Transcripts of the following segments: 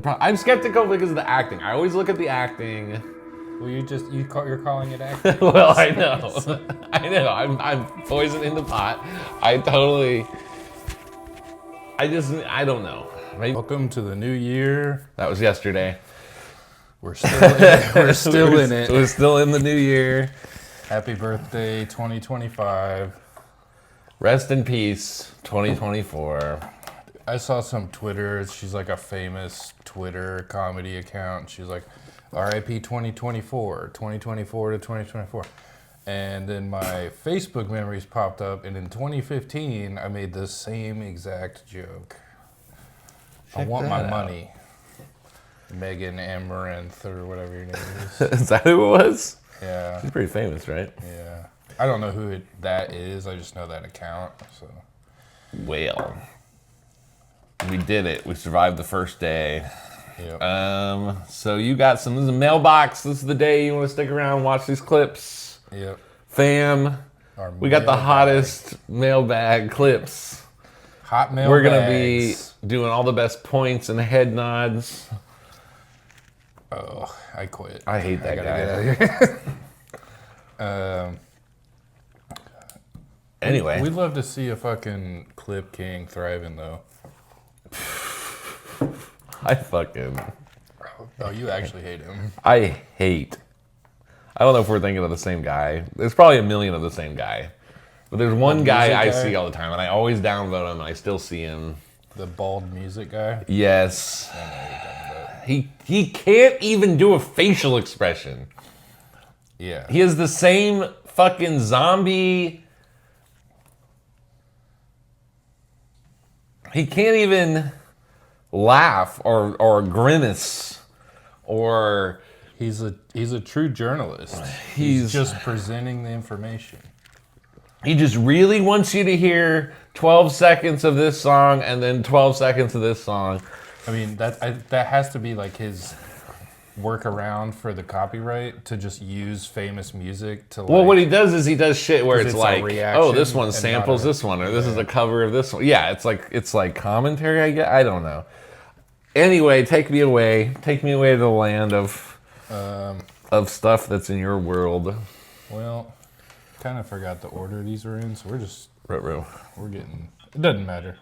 I'm skeptical because of the acting. I always look at the acting. Well, you're calling it acting. Well, I know. I know. I'm poisoning the pot. I don't know. Maybe Welcome to the new year. that was yesterday. We're still in it. We're still in the new year. Happy birthday, 2025. Rest in peace, 2024. I saw some Twitter. She's like a famous Twitter comedy account. She's like, RIP 2024, 2024 to 2024. And then my Facebook memories popped up, and in 2015, I made the same exact joke. I want my money. Megan Amaranth, or whatever your name is. Is that who it was? Yeah. She's pretty famous, right? Yeah. I don't know who that is. I just know that account. So. Well, we did it. We survived the first day. Yep. So you got this is a mailbox. This is the day you want to stick around and watch these clips. Yep. Fam, we got the hottest mailbag clips. Hot mailbags. We're going to be doing all the best points and head nods. Oh, I quit. I hate that guy. Get out of here. Anyway. We'd love to see a fucking clip king thriving, though. I fucking... Oh, you actually hate him. I don't know if we're thinking of the same guy. There's probably a million of the same guy. But there's one guy I see all the time, and I always downvote him, and I still see him. The bald music guy? Yes. I know what you're talking about. He can't even do a facial expression. Yeah. He has the same fucking zombie... He can't even laugh or grimace or... He's a true journalist. He's just presenting the information. He just really wants you to hear 12 seconds of this song and then 12 seconds of this song. I mean, that has to be like his workaround for the copyright, to just use famous music to. Well, what he does is he does shit where it's it's like, oh, this one and samples not a- this one, or this is a cover of this one. Yeah, it's like commentary. I guess. I don't know. Anyway, take me away to the land of stuff that's in your world. Well, kind of forgot the order these were in, so we're just Ruh-roh. we're getting. It doesn't matter.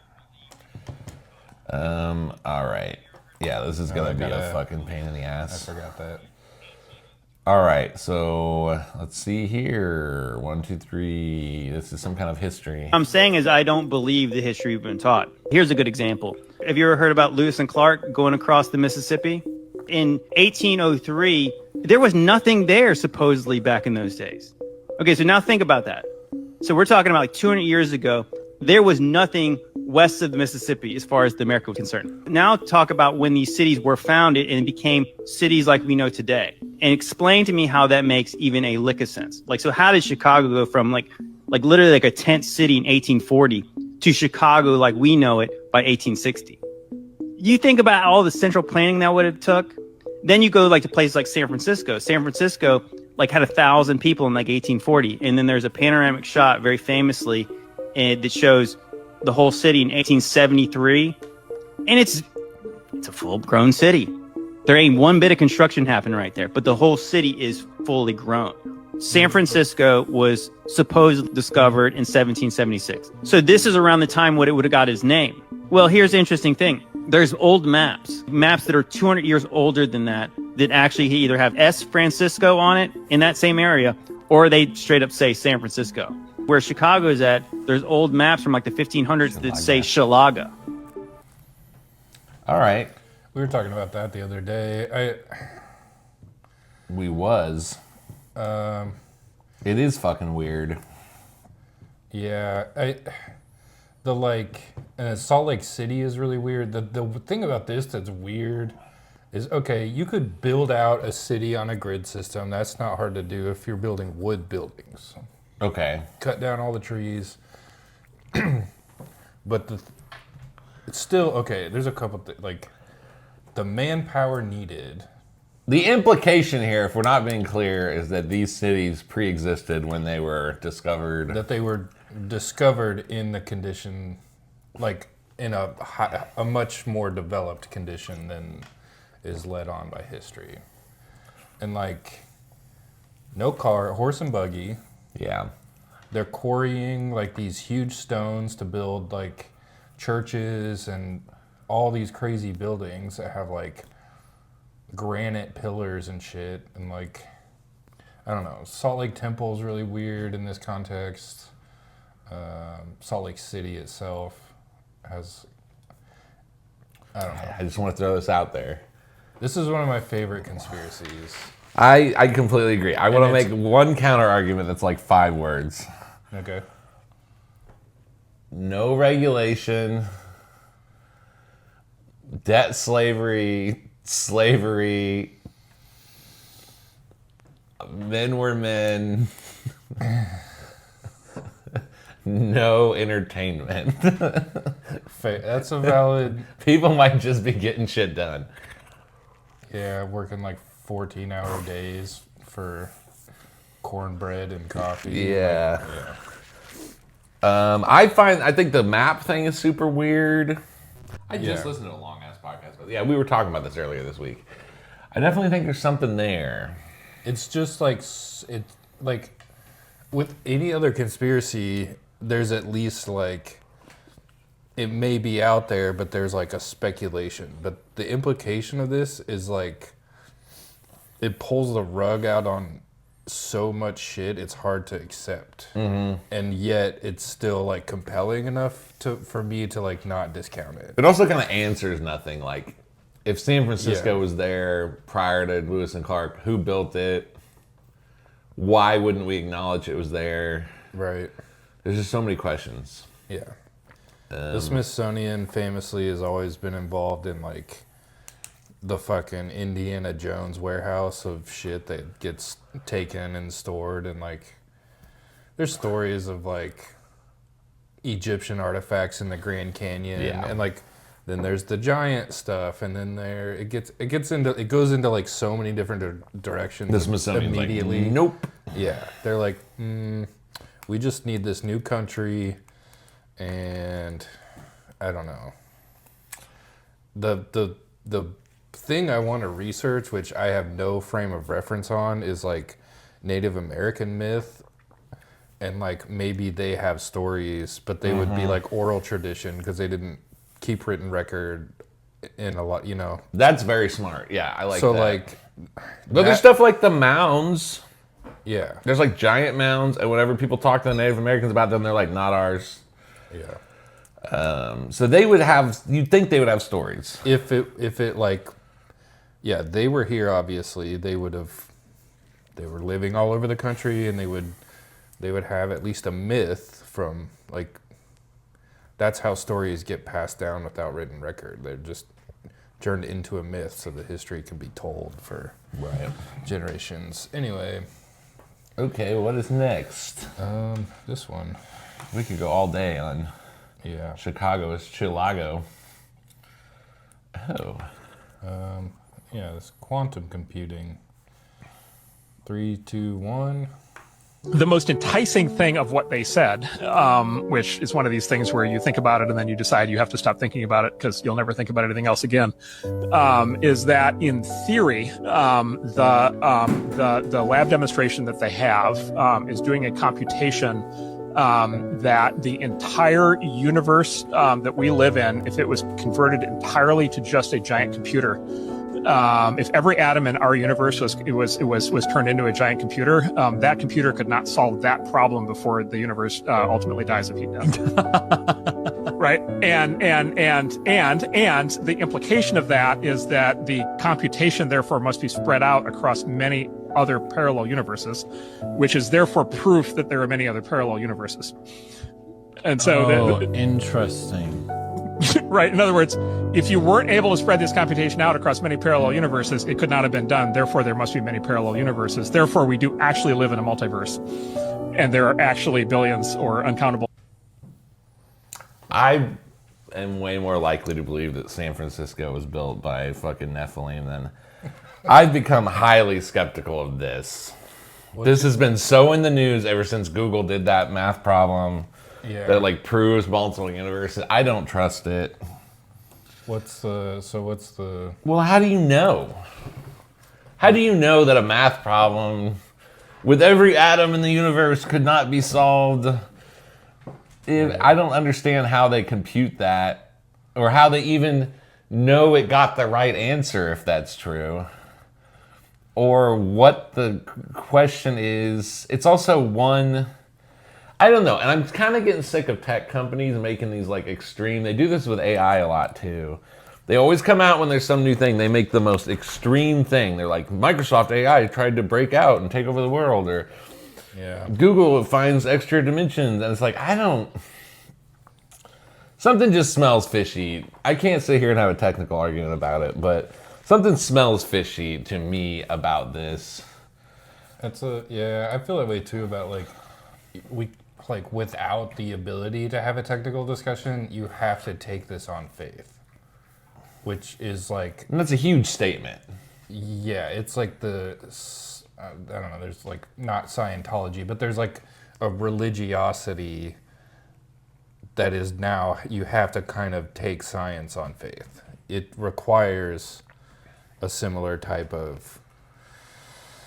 All right. Yeah, this is gonna be a gotta- fucking pain in the I ass. forgot that. All right, so let's see here. 1, 2, 3. This is some kind of history. I'm saying is I don't believe the history we've been taught. Here's a good example. Have you ever heard about Lewis and Clark going across the Mississippi? In 1803, there was nothing there supposedly back in those days. Okay, so now think about that. So we're talking about like 200 years ago. There was nothing west of the Mississippi as far as the America was concerned. Now talk about when these cities were founded and became cities like we know today. And explain to me how that makes even a lick of sense. Like, so how did Chicago go from like literally like a tent city in 1840 to Chicago like we know it by 1860? You think about all the central planning that would have took. Then you go like to places like San Francisco. San Francisco like had 1,000 people in like 1840. And then there's a panoramic shot very famously that shows the whole city in 1873. And it's a full-grown city. There ain't one bit of construction happening right there, but the whole city is fully grown. San Francisco was supposedly discovered in 1776. So this is around the time what it would have got its name. Well, here's the interesting thing. There's old maps that are 200 years older than that actually either have S. Francisco on it in that same area, or they straight up say San Francisco. Where Chicago is at, there's old maps from like the 1500s that say Shalaga. All right. We were talking about that the other day. We was. It is fucking weird. Yeah, Salt Lake City is really weird. The thing about this that's weird is, okay, you could build out a city on a grid system. That's not hard to do if you're building wood buildings. Okay. Cut down all the trees. But it's still, okay, there's a couple, like, the manpower needed. The implication here, if we're not being clear, is that these cities pre-existed when they were discovered. That they were discovered in the condition, like, in a much more developed condition than is led on by history. And like, no car, horse and buggy. Yeah. They're quarrying like these huge stones to build like churches and all these crazy buildings that have like granite pillars and shit. And like, I don't know, Salt Lake Temple is really weird in this context. Salt Lake City itself has, I don't know. I just want to throw this out there. This is one of my favorite conspiracies. I completely agree. I want to make one counter argument that's like 5 words. Okay. No regulation, debt slavery, men were men, no entertainment. That's a valid... People might just be getting shit done. Yeah, working like 14-hour days for cornbread and coffee. Yeah. Like, yeah. I think the map thing is super weird. I just Yeah. listened to a long ass podcast, but yeah, we were talking about this earlier this week. I definitely think there's something there. It's just like, with any other conspiracy, there's at least like, it may be out there, but there's like a speculation. But the implication of this is like, it pulls the rug out on so much shit, it's hard to accept. Mm-hmm. And yet it's still like compelling enough for me to like not discount it. It also kind of answers nothing. Like, if San Francisco was there prior to Lewis and Clark, who built it? Why wouldn't we acknowledge it was there? Right. There's just so many questions. Yeah. The Smithsonian famously has always been involved in like the fucking Indiana Jones warehouse of shit that gets taken and stored, and like there's stories of like Egyptian artifacts in the Grand Canyon, and like then there's the giant stuff, and then it goes into like so many different directions. The Smithsonian immediately. Like, nope. Yeah, they're like, we just need this new country, and I don't know. The thing I want to research, which I have no frame of reference on, is like Native American myth, and like maybe they have stories, but they would be like oral tradition because they didn't keep written record in a lot, you know. That's very smart. Yeah, I like so that. like, but there's stuff like the mounds. Yeah. There's like giant mounds, and whenever people talk to the Native Americans about them, they're like, not ours. Yeah. So they would have, you'd think they would have stories. If it like, yeah, they were here, obviously, they were living all over the country, and they would have at least a myth from like, that's how stories get passed down without written record. They're just turned into a myth so the history can be told for generations. Anyway. Okay, what is next? This one. We could go all day on Chicago is Chilago. Oh. Yeah, this quantum computing. 3, 2, 1. The most enticing thing of what they said, which is one of these things where you think about it and then you decide you have to stop thinking about it because you'll never think about anything else again, is that in theory, the lab demonstration that they have is doing a computation that the entire universe that we live in, if it was converted entirely to just a giant computer, if every atom in our universe was turned into a giant computer, that computer could not solve that problem before the universe ultimately dies of heat death. Right? And the implication of that is that the computation therefore must be spread out across many other parallel universes, which is therefore proof that there are many other parallel universes. And so interesting. Right. In other words, if you weren't able to spread this computation out across many parallel universes, it could not have been done. Therefore, there must be many parallel universes. Therefore, we do actually live in a multiverse. And there are actually billions or uncountable. I am way more likely to believe that San Francisco was built by fucking Nephilim than I've become highly skeptical of this. This has been so in the news ever since Google did that math problem that like proves multiple universes. I don't trust it. What's the? Well, how do you know? How do you know that a math problem with every atom in the universe could not be solved? I don't understand how they compute that, or how they even know it got the right answer if that's true. Or what the question is. It's also one, I don't know, and I'm kind of getting sick of tech companies making these like extreme, they do this with AI a lot too. They always come out when there's some new thing, they make the most extreme thing. They're like, Microsoft AI tried to break out and take over the world, or Google finds extra dimensions, and it's like, something just smells fishy. I can't sit here and have a technical argument about it, but something smells fishy to me about this. I feel that way too about without the ability to have a technical discussion, you have to take this on faith. Which is like... And that's a huge statement. Yeah, it's like I don't know, there's like, not Scientology, but there's like a religiosity that is now, you have to kind of take science on faith. It requires a similar type of...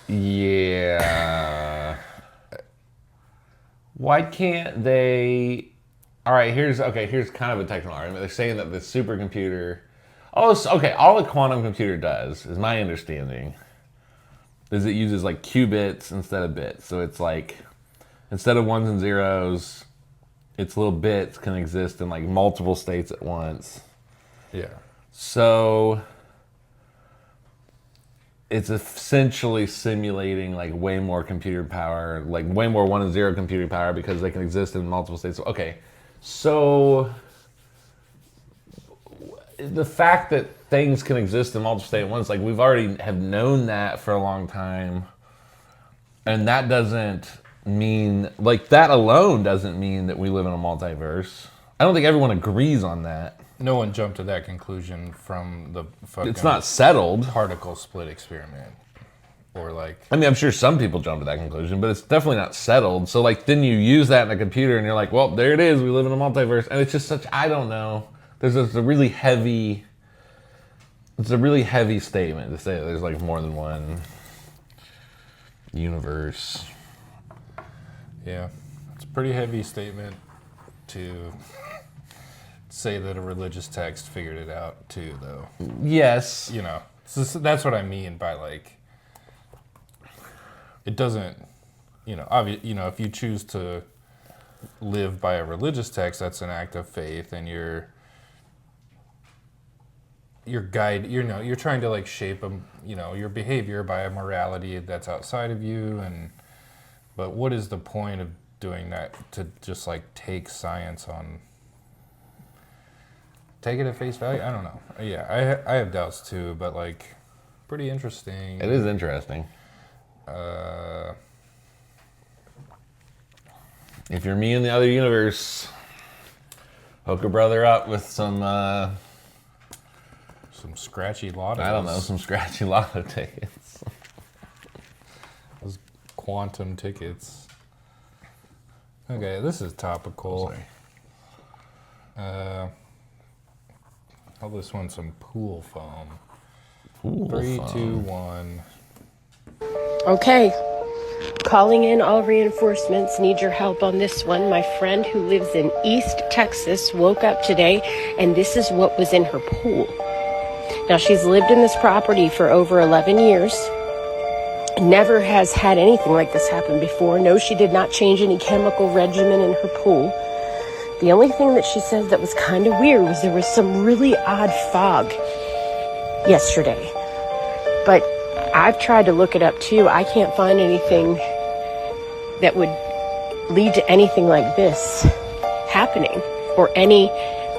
Yeah. Why can't they... All right, here's kind of a technical argument. They're saying that the supercomputer... all a quantum computer does, is my understanding, is it uses like qubits instead of bits. So it's like, instead of ones and zeros, its little bits can exist in like multiple states at once. Yeah. So it's essentially simulating like way more computer power, like way more 1 and 0 computer power, because they can exist in multiple states. Okay, so the fact that things can exist in multiple states at once, like we've already have known that for a long time, and that doesn't mean, like that alone doesn't mean that we live in a multiverse. I don't think everyone agrees on that. No one jumped to that conclusion from the fucking... It's not settled. Particle split experiment. Or like... I mean, I'm sure some people jump to that conclusion, but it's definitely not settled. So like, then you use that in a computer and you're like, well, there it is, we live in a multiverse. And it's just such, I don't know. It's a really heavy statement to say that there's like more than one universe. Yeah, it's a pretty heavy statement to say that a religious text figured it out too, though. Yes. You know, so that's what I mean by like, it doesn't, if you choose to live by a religious text, that's an act of faith, and you're trying to like shape your behavior by a morality that's outside of you, but what is the point of doing that, to just like take it at face value? I don't know. Yeah, I have doubts too, but like, pretty interesting. It is interesting. If you're me in the other universe, hook a brother up with some scratchy lotto. I don't know, some scratchy lotto tickets. Those quantum tickets. Okay, this is topical. I'll just want some pool foam. Pool 3, foam. 2, 1. Okay. Calling in all reinforcements. Need your help on this one. My friend who lives in East Texas woke up today and this is what was in her pool. Now, she's lived in this property for over 11 years. Never has had anything like this happen before. No, she did not change any chemical regimen in her pool. The only thing that she says that was kind of weird was there was some really odd fog yesterday. But I've tried to look it up too. I can't find anything that would lead to anything like this happening or any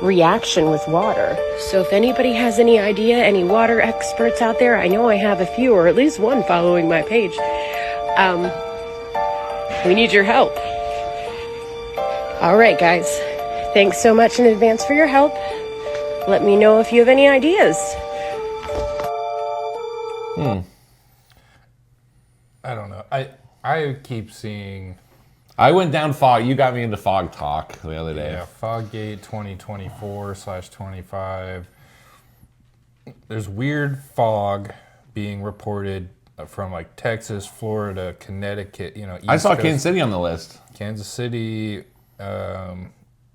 reaction with water. So if anybody has any idea, any water experts out there, I know I have a few, or at least one following my page. We need your help. All right, guys. Thanks so much in advance for your help. Let me know if you have any ideas. I don't know. I keep seeing... I went down fog. You got me into fog talk the other day. Yeah, Foggate 2024/25. there's weird fog being reported from like Texas, Florida, Connecticut. I East saw Coast. Kansas City on the list. Kansas City.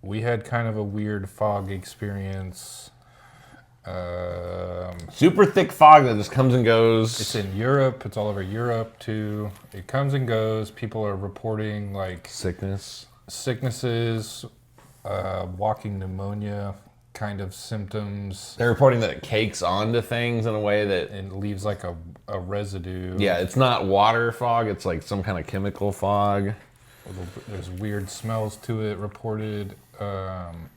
We had kind of a weird fog experience. Super thick fog that just comes and goes. It's in Europe. It's all over Europe too. It comes and goes. People are reporting like sicknesses, walking pneumonia kind of symptoms. They're reporting that it cakes onto things in a way that it leaves like a residue. Yeah, it's not water fog. It's like some kind of chemical fog. There's weird smells to it reported. And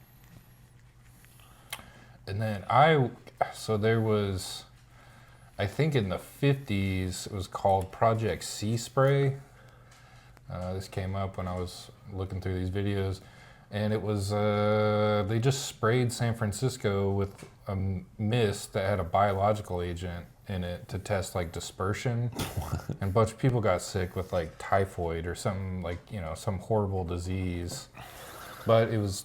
then there was, I think in the 50s, it was called Project Sea Spray. This came up when I was looking through these videos. And it was, they just sprayed San Francisco with a mist that had a biological agent in it to test like dispersion. And a bunch of people got sick with like typhoid or something like, some horrible disease. But it was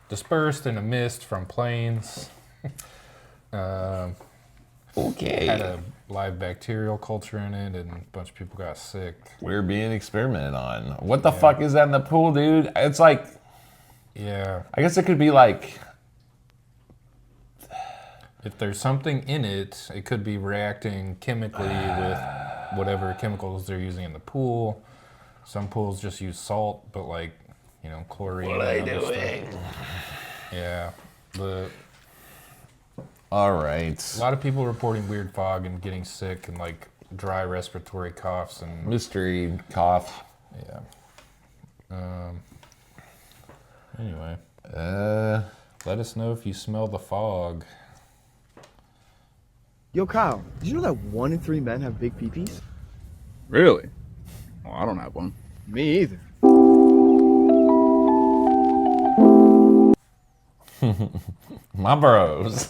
dispersed in a mist from planes. Okay. Had a live bacterial culture in it, and a bunch of people got sick. We're being experimented on. What the fuck is that in the pool, dude? It's like... Yeah. I guess it could be like... If there's something in it, it could be reacting chemically with whatever chemicals they're using in the pool. Some pools just use salt, but like, chlorine. What are they doing? Yeah. All right. A lot of people reporting weird fog and getting sick and like dry respiratory coughs and mystery cough. Yeah. Anyway. Let us know if you smell the fog. Yo, Kyle, did you know that 1 in 3 men have big peepees? Really? Well, I don't have one. Me either. My bros.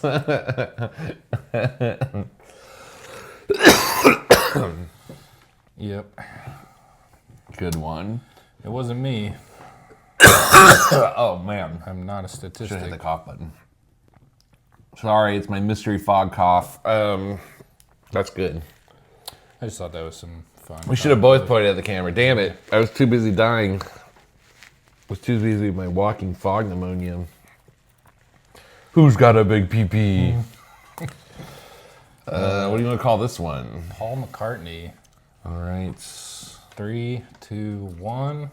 Yep. Good one. It wasn't me. Oh, man. I'm not a statistic. Should have hit the cough button. Sorry, it's my mystery fog cough. That's good. I just thought that was some fun. We should have both pointed at the camera. Damn it. I was too busy dying. I was too busy with my walking fog pneumonia. Who's got a big pee-pee? What do you want to call this one? Paul McCartney. All right. 3, 2, 1.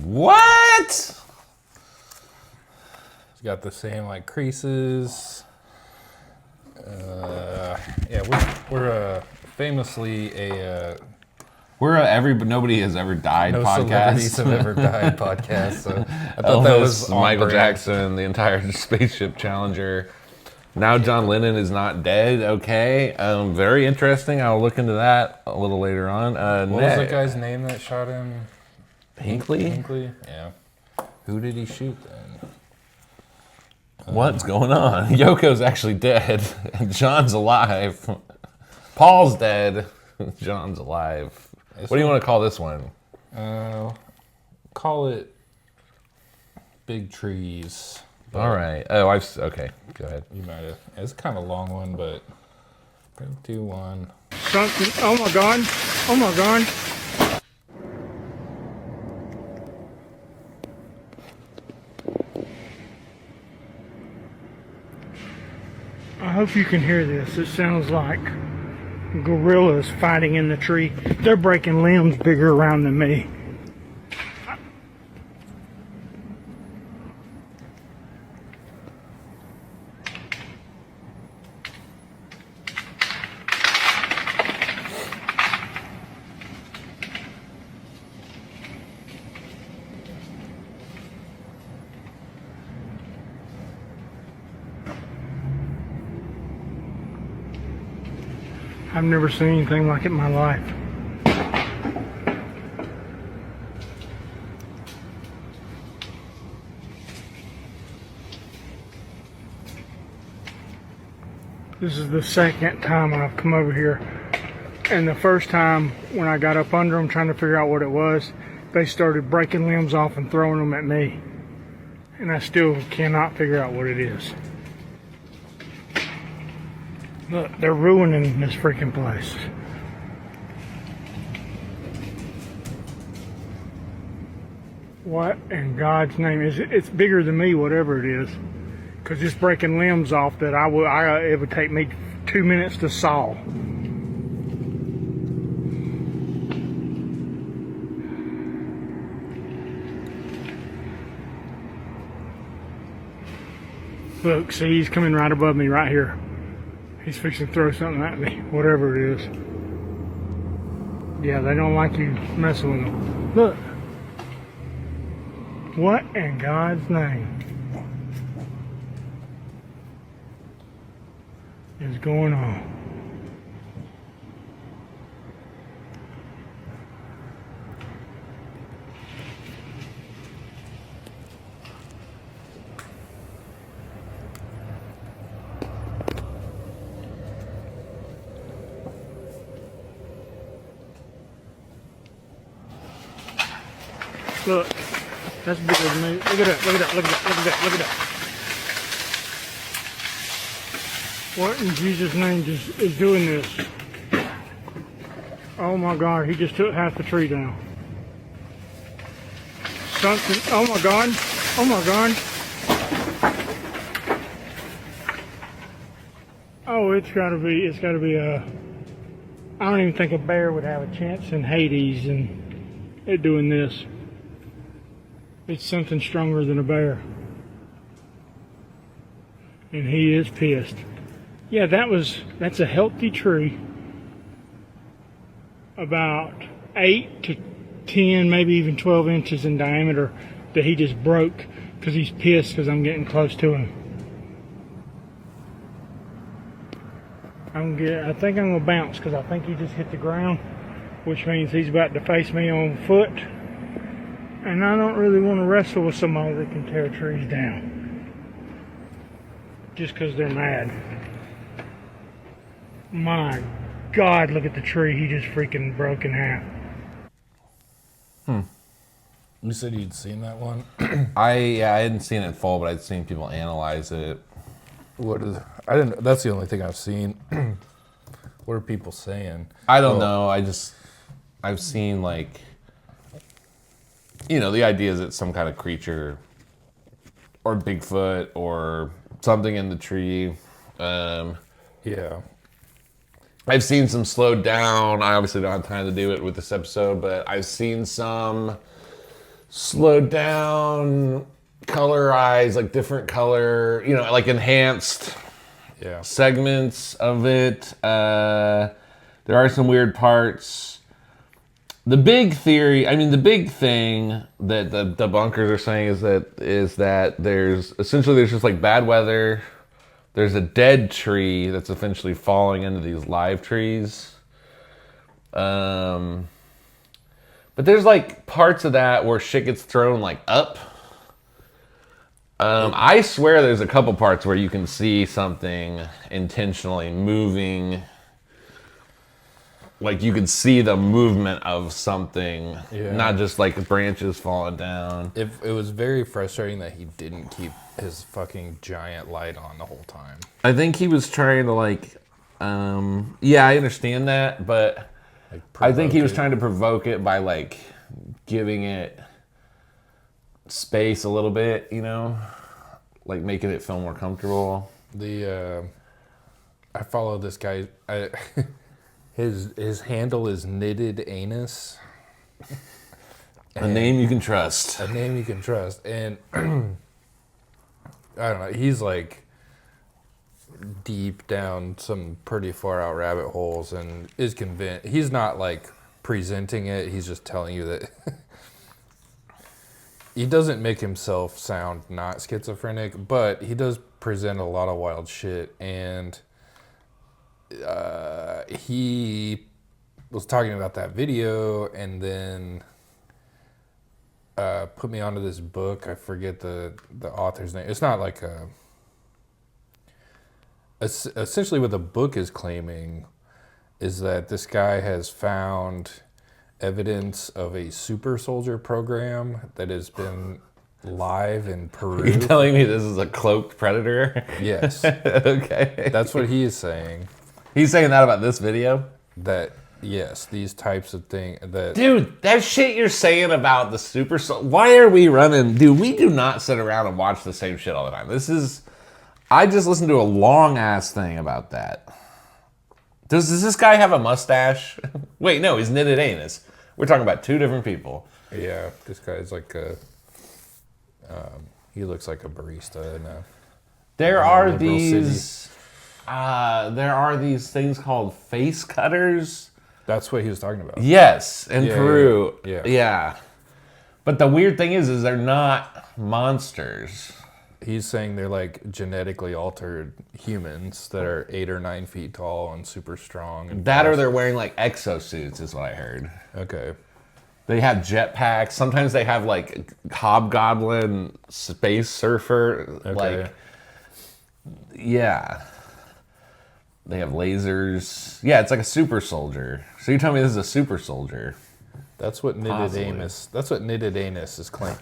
What? It's got the same like creases. We're famously a nobody has ever died no podcast. celebrities have ever died podcast. So I thought Elvis, that was on Michael brand. Jackson, the entire spaceship Challenger. Now John Lennon is not dead. Okay, very interesting. I'll look into that a little later on. What was the guy's name that shot him? Hinckley? Hinckley? Yeah. Who did he shoot then? What's going on? Yoko's actually dead. John's alive. Paul's dead. John's alive. What do you want to call this one? Call it Big Trees. All right. Oh, okay. Go ahead. You might have. It's kind of a long one, but 3, 2, 1. Oh my God. Oh my God. I hope you can hear this. It sounds like gorillas fighting in the tree. They're breaking limbs bigger around than me. I've never seen anything like it in my life. This is the second time I've come over here. And the first time when I got up under them trying to figure out what it was, they started breaking limbs off and throwing them at me. And I still cannot figure out what it is. Look, they're ruining this freaking place. What in God's name is it? It's bigger than me, whatever it is. Because it's breaking limbs off that it would take me 2 minutes to saw. Look, see, he's coming right above me right here. He's fixing to throw something at me, whatever it is. Yeah, they don't like you messing with them. Look. What in God's name is going on? Look, that's bigger than me. Look at that, look at that, look at that, look at that, look at that. What in Jesus' name is doing this? Oh my God, he just took half the tree down. Something, oh my God, oh my God. Oh, it's gotta be I don't even think a bear would have a chance in Hades and it doing this. It's something stronger than a bear. And he is pissed. Yeah, that's a healthy tree. About 8 to 10, maybe even 12 inches in diameter that he just broke because he's pissed because I'm getting close to him. I think I'm gonna bounce because I think he just hit the ground, which means he's about to face me on foot. And I don't really want to wrestle with somebody that can tear trees down. Just because they're mad. My God, look at the tree he just freaking broke in half. You said you'd seen that one? I hadn't seen it full, but I'd seen people analyze it. I didn't. That's the only thing I've seen. What are people saying? I don't know. I've seen like, the idea is it's some kind of creature or Bigfoot or something in the tree. Yeah. I've seen some slowed down. I obviously don't have time to do it with this episode, but I've seen some slowed down, colorized, like different color, like enhanced segments of it. There are some weird parts. The big thing that the debunkers are saying is that there's just like bad weather. There's a dead tree that's eventually falling into these live trees. But there's like parts of that where shit gets thrown like up. I swear there's a couple parts where you can see something intentionally moving. Like you could see the movement of something, not just like branches falling down. It was very frustrating that he didn't keep his fucking giant light on the whole time. I think he was trying to I understand that, but I think he was trying to provoke it by like giving it space a little bit, like making it feel more comfortable. I follow this guy. His handle is Knitted Anus. A name you can trust. A name you can trust. And I don't know, he's like deep down some pretty far out rabbit holes and is convinced. He's not like presenting it, he's just telling you that he doesn't make himself sound not schizophrenic, but he does present a lot of wild shit. And he was talking about that video and then put me onto this book. I forget the author's name. It's not like essentially what the book is claiming is that this guy has found evidence of a super soldier program that has been live in Peru. You're telling me this is a cloaked predator? Yes. Okay. That's what he is saying. He's saying that about this video? That, yes, these types of things. Dude, that shit you're saying about the super... Why are we running... Dude, we do not sit around and watch the same shit all the time. This is... I just listened to a long-ass thing about that. Does this guy have a mustache? Wait, no, he's knitted anus. We're talking about two different people. Yeah, this guy's like a... he looks like a barista in a... There are liberal these... there are these things called face cutters. That's what he was talking about. Yes, in Peru. Yeah. But the weird thing is they're not monsters. He's saying they're like genetically altered humans that are 8 or 9 feet tall and super strong. And That or fast. they're wearing like exosuits is what I heard. Okay. They have jetpacks. Sometimes they have like hobgoblin space surfer. Okay. Like, yeah. They have lasers. Yeah, it's like a super soldier. So you're telling me this is a super soldier? That's what knitted Possibly. anus. That's what knitted anus is claiming.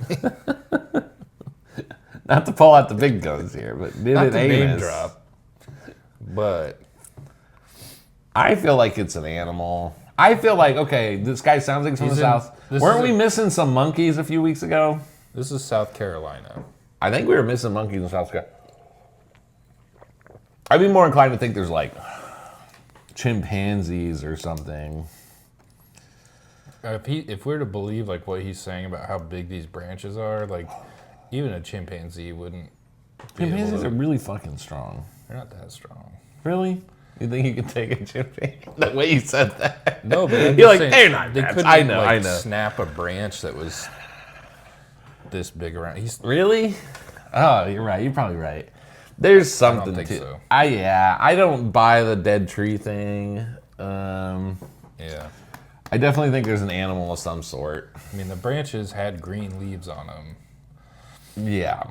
Not to pull out the big guns here, but Not knitted the name anus. drop. But I feel like it's an animal. I feel like, okay, this guy sounds like he's from the He's South. this Weren't is we a- missing some monkeys a few weeks ago? this is South Carolina. I think we were missing monkeys in South Carolina. I'd be more inclined to think there's like chimpanzees or something. If we're to believe like what he's saying about how big these branches are, like even a chimpanzee wouldn't. Chimpanzees are really fucking strong. They're not that strong. Really? You think you can take a chimpanzee? The way you said that. No, but I'm you're like, just saying, they're not. They bats." couldn't I know. like, I know. snap a branch that was this big around. He's Really? Oh, you're right. You're probably right. There's something think to. so. I don't buy the dead tree thing. yeah. I definitely think there's an animal of some sort. I mean, the branches had green leaves on them, Yeah.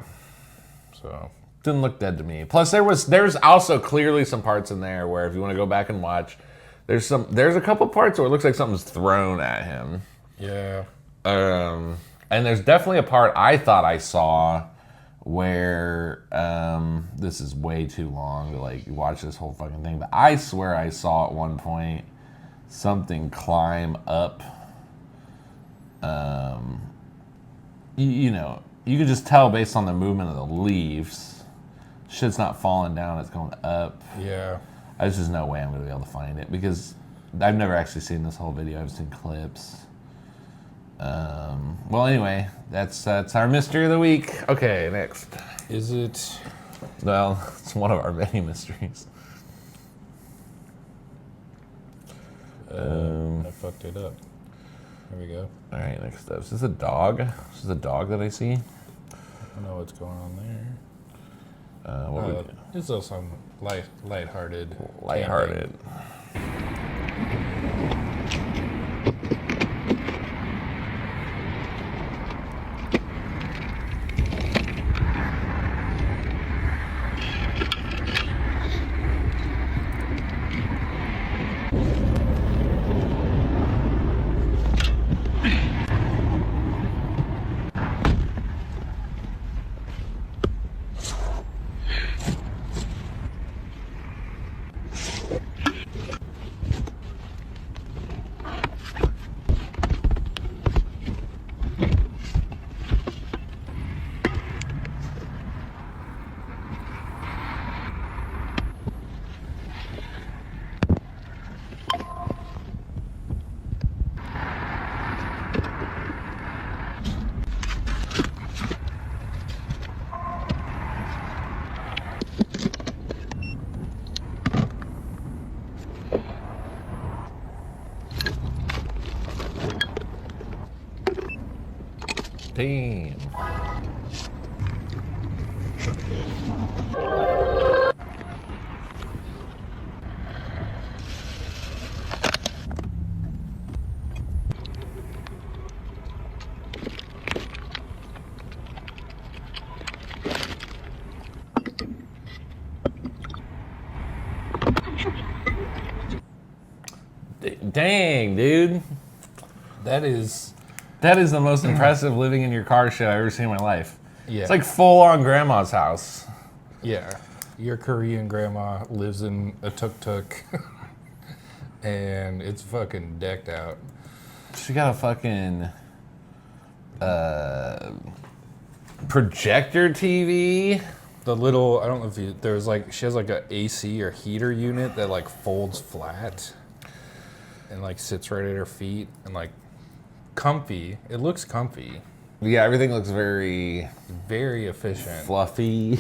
so Didn't look dead to me. Plus, there's also clearly some parts in there where if you want to go back and watch, there's a couple parts where it looks like something's thrown at him. yeah. And there's definitely a part I thought I saw where this is way too long to like watch this whole fucking thing, but I swear I saw at one point something climb up. You know, you can just tell based on the movement of the leaves. Shit's not falling down, it's going up. Yeah. There's just no way I'm going to be able to find it because I've never actually seen this whole video. I've seen clips. Well, anyway, that's our mystery of the week. Okay, next. Is it? Well, it's one of our many mysteries. I fucked it up. There we go. All right, next up. Is this a dog? Is this a dog that I see? I don't know what's going on there. What we There's also some lighthearted. lighthearted. Damn. Dang, dude. That is the most impressive living in your car show I've ever seen in my life. Yeah. It's like full on grandma's house. Yeah. Your Korean grandma lives in a tuk-tuk. And it's fucking decked out. She got a fucking projector TV. The little, I don't know if you, there's like, she has like a AC or heater unit that like folds flat and like sits right at her feet and like comfy. It looks comfy. Yeah, everything looks very Very efficient. fluffy.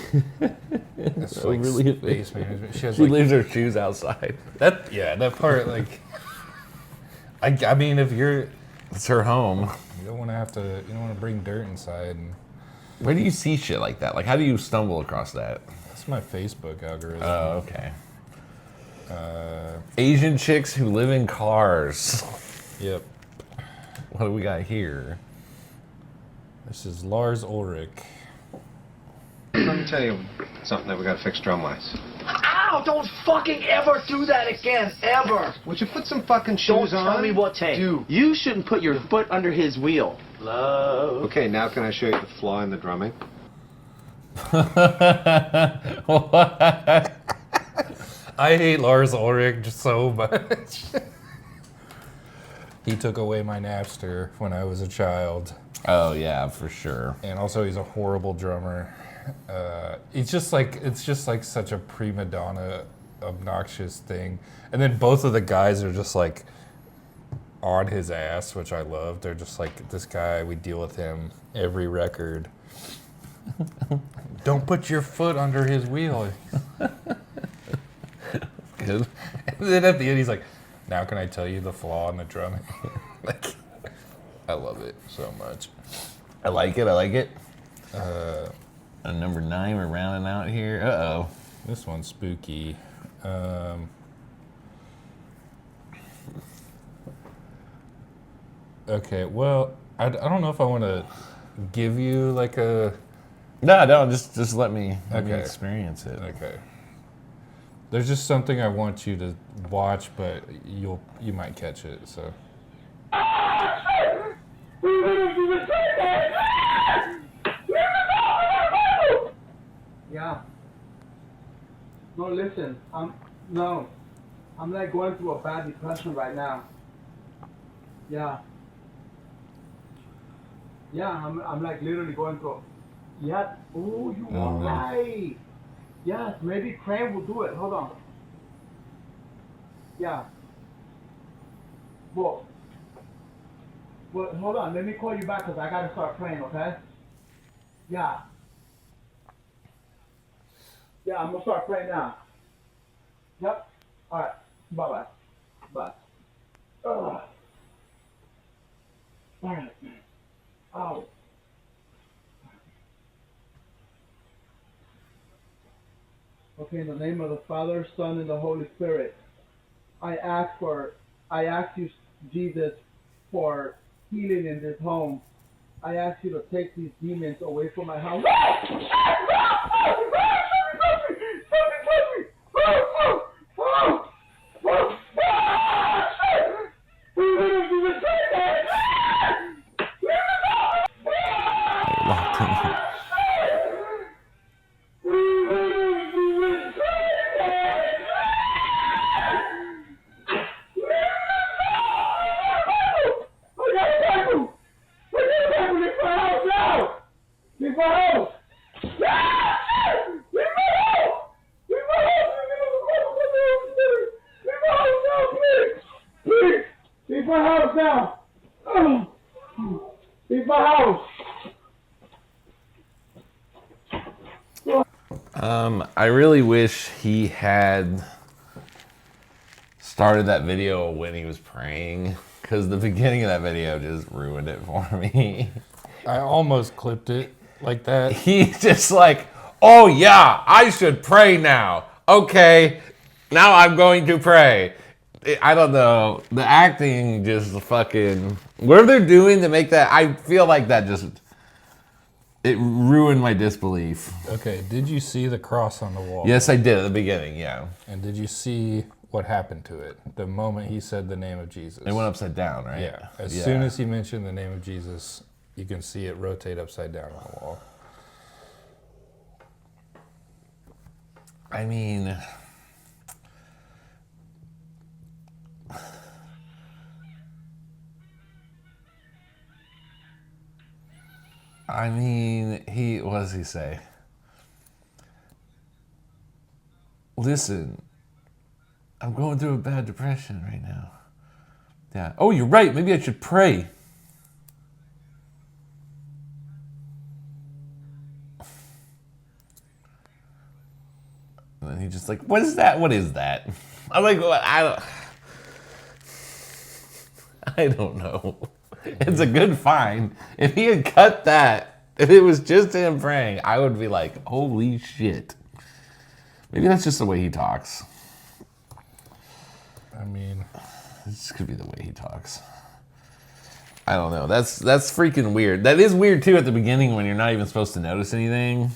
It's So like really space management. She has She like, leaves her shoes outside. that part, like, I mean, if you're, It's her home. you don't want to bring dirt inside. And Where do you see shit like that? Like, how do you stumble across that? that's my Facebook algorithm. Oh, okay. Asian chicks who live in cars. Yep. What do we got here? This is Lars Ulrich. Let me tell you something that we gotta fix drum-wise. Ow! Don't fucking ever do that again, ever! Would you put some fucking shoes Don't on? tell me what to do. You shouldn't put your foot under his wheel. Love. Okay, now can I show you the flaw in the drumming? What? I hate Lars Ulrich just so much. He took away my Napster when I was a child. Oh yeah, for sure. And also he's a horrible drummer. It's just like such a prima donna, obnoxious thing. And then both of the guys are just like on his ass, which I love. They're just like, this guy, we deal with him every record. Don't put your foot under his wheel. Good. And then at the end, he's like, now can I tell you the flaw in the drumming? Like, I love it so much. I like it. Number 9, we're rounding out here. Uh-oh. This one's spooky. Okay, well, I don't know if I want to give you like a... No, just let me Okay. experience it. Okay. There's just something I want you to watch, but you might catch it, so... Yeah. No, listen. I'm like going through a bad depression right now. Yeah. Yeah, I'm like literally going through. Yeah. Oh, you are right. Yes, maybe Crane will do it. Hold on. Yeah. Well, hold on. Let me call you back because I gotta start praying. Okay? Yeah. Yeah, I'm gonna start praying now. Yep. All right. Bye. Bye. All right. Ow. Okay, in the name of the Father, Son, and the Holy Spirit, I ask you, Jesus, for healing in this home. I ask you to take these demons away from my house. Leave my house now! Leave my house! I really wish he had started that video when he was praying, because the beginning of that video just ruined it for me. I almost clipped it like that. He's just like, oh yeah, I should pray now. Okay, now I'm going to pray. I don't know. The acting just fucking... What they're doing to make that... I feel like that just... It ruined my disbelief. Okay, did you see the cross on the wall? Yes, I did at the beginning, yeah. And did you see what happened to it. The moment he said the name of Jesus. It went upside down, right? Yeah. As soon as he mentioned the name of Jesus, you can see it rotate upside down on the wall. I mean, what does he say? Listen, I'm going through a bad depression right now. Yeah. Oh, you're right. Maybe I should pray. And then he's just like, what is that? What is that? I'm like, what? I don't know. It's a good find. If he had cut that, if it was just him praying, I would be like, holy shit. Maybe that's just the way he talks. I mean, this could be the way he talks. I don't know. That's freaking weird. That is weird too at the beginning when you're not even supposed to notice anything.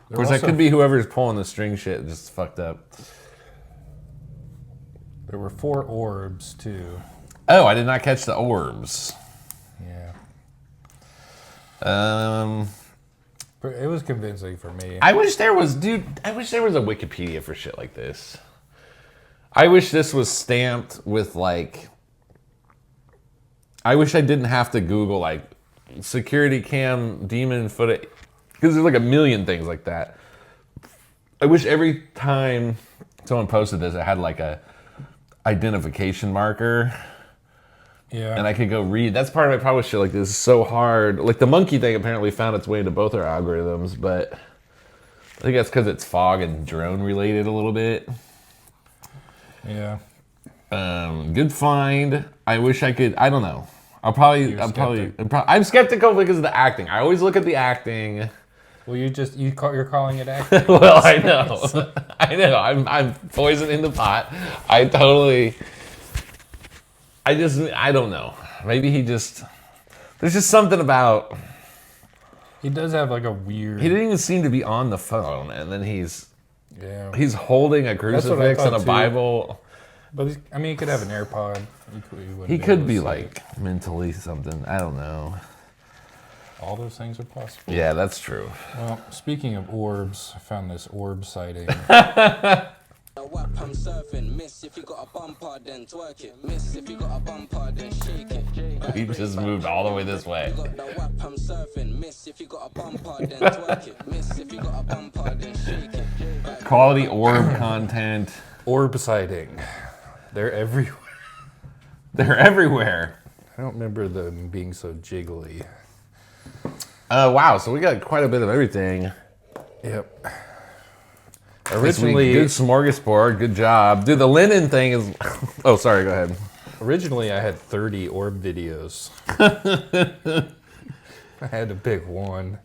Of course, that could be whoever's pulling the string shit just fucked up. There were 4 orbs too. Oh, I did not catch the orbs. Yeah. It was convincing for me. I wish there was a Wikipedia for shit like this. I wish this was stamped with like, I wish I didn't have to Google like security cam demon footage, because there's like a million things like that. I wish every time someone posted this, it had like a identification marker. Yeah. And I could go read. That's part of my problem with shit like this. It's so hard. Like the monkey thing apparently found its way into both our algorithms, but I think that's because it's fog and drone related a little bit. Yeah. Good find. I wish I could. I don't know. I'm skeptical because of the acting. I always look at the acting. Well, you're calling it acting. Well, I know. I know. I'm poisoning the pot. I don't know. Maybe there's just something about. He does have like a weird. He didn't even seem to be on the phone, and then he's holding a crucifix and a Bible. But he could have an AirPod. He could be like mentally something. I don't know. All those things are possible. Yeah, that's true. Well, speaking of orbs, I found this orb sighting. I'm surfing, miss if you got a bumper, then twerk it. Miss if you got a bumper, then shake it. He just moved all the way this way. I'm surfing, miss if you got a bumper, then twerk it. Miss if you got a bumper, then shake it. Quality orb content. Orb sighting. They're everywhere. They're everywhere. I don't remember them being so jiggly. Wow, so we got quite a bit of everything. Yep. Originally, good smorgasbord. Good job, dude. The linen thing is. Oh, sorry. Go ahead. Originally, I had 30 orb videos. I had to pick one.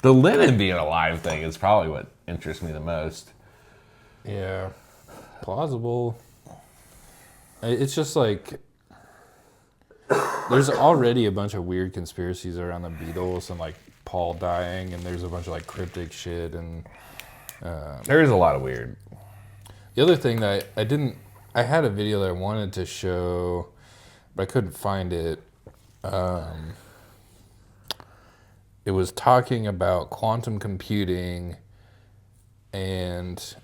The linen being a live thing is probably what interests me the most. Yeah, plausible. It's just like there's already a bunch of weird conspiracies around the Beatles and like Paul dying, and there's a bunch of like cryptic shit and. There is a lot of weird. The other thing that I had a video that I wanted to show, but I couldn't find it. It was talking about quantum computing, and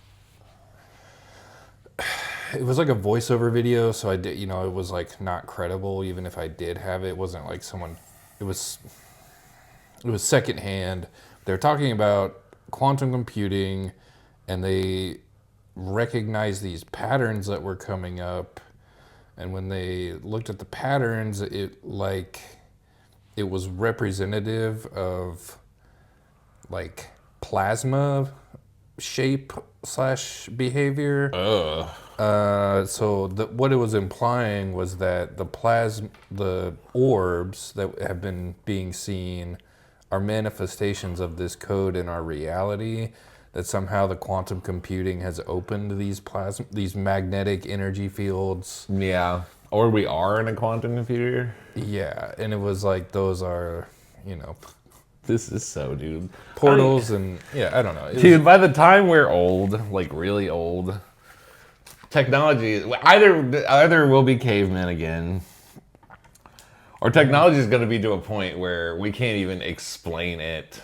it was like a voiceover video. So I did, it was like not credible. Even if I did have it, it wasn't like someone. It was secondhand. They're talking about quantum computing, and they recognized these patterns that were coming up, and when they looked at the patterns, it was representative of like plasma shape / behavior. So what it was implying was that the orbs that have been being seen are manifestations of this code in our reality, that somehow the quantum computing has opened these magnetic energy fields. Yeah. Or we are in a quantum computer. Yeah. And it was like, those are, This is so, dude. portals and, I don't know. Dude, by the time we're old, like really old, technology, either we'll be cavemen again, or technology is going to be to a point where we can't even explain it.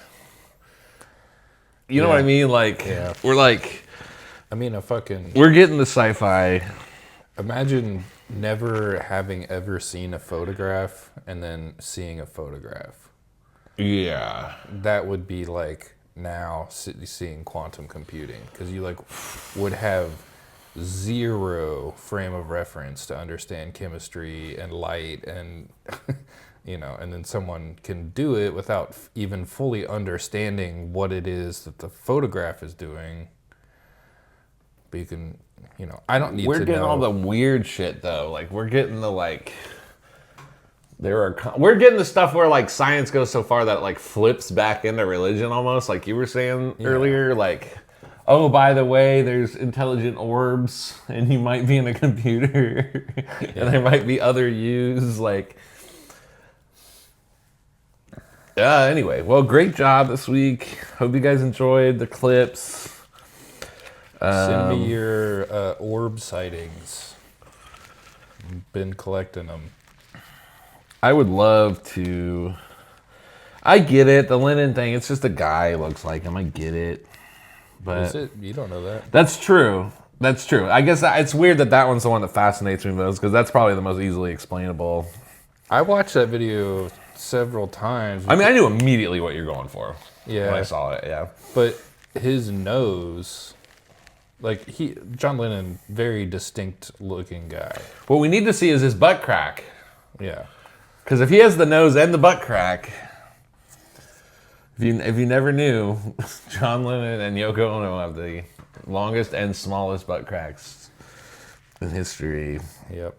You know what I mean? Like, we're like, I mean, we're getting the sci-fi. Imagine never having ever seen a photograph and then seeing a photograph. Yeah. That would be like now seeing quantum computing, because you like would have zero frame of reference to understand chemistry and light and you know, and then someone can do it without even fully understanding what it is that the photograph is doing. But you can, you know, I don't need to know. We're getting all the weird shit though. Like we're getting the like, we're getting the stuff where like science goes so far that it like flips back into religion almost, like you were saying earlier. Like, oh, by the way, there's intelligent orbs and you might be in a computer and there might be other yous. Like, anyway, well, great job this week. Hope you guys enjoyed the clips. Send me your orb sightings. Been collecting them. I would love to. I get it, the Lennon thing. It's just a guy looks like him. I get it, but is it? You don't know that. That's true. That's true. I guess it's weird that one's the one that fascinates me most, because that's probably the most easily explainable. I watched that video several times. I mean, I knew immediately what you're going for. Yeah, when I saw it. Yeah, but his nose. Like John Lennon, very distinct looking guy. What we need to see is his butt crack. Yeah. Because if he has the nose and the butt crack, if you never knew, John Lennon and Yoko Ono have the longest and smallest butt cracks in history. Yep.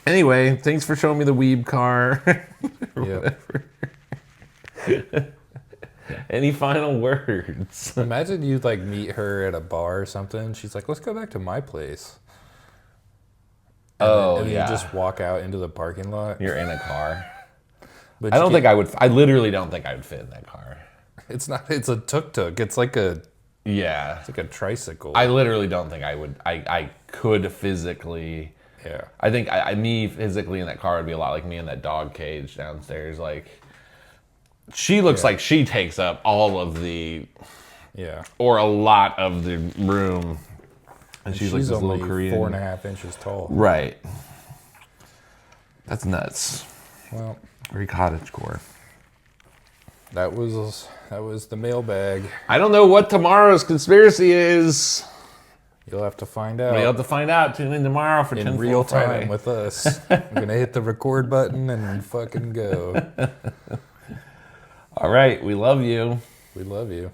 Anyway, thanks for showing me the weeb car. Yep. Any final words? Imagine you like meet her at a bar or something. She's like, "Let's go back to my place." And then you just walk out into the parking lot. You're in a car. But I don't think I would. I literally don't think I would fit in that car. It's not. It's a tuk-tuk. It's like a. Yeah. It's like a tricycle. I literally don't think I would. I could physically. Yeah. I think me physically in that car would be a lot like me in that dog cage downstairs. Like, she looks like she takes up all of the. Yeah. Or a lot of the room. And she's like this only little Korean. 4.5 inches tall. Right. That's nuts. Well, very cottagecore. That was the mailbag. I don't know what tomorrow's conspiracy is. You'll have to find out. You'll have to find out. Tune in tomorrow for in real time with us. I'm gonna hit the record button and fucking go. All right, we love you. We love you.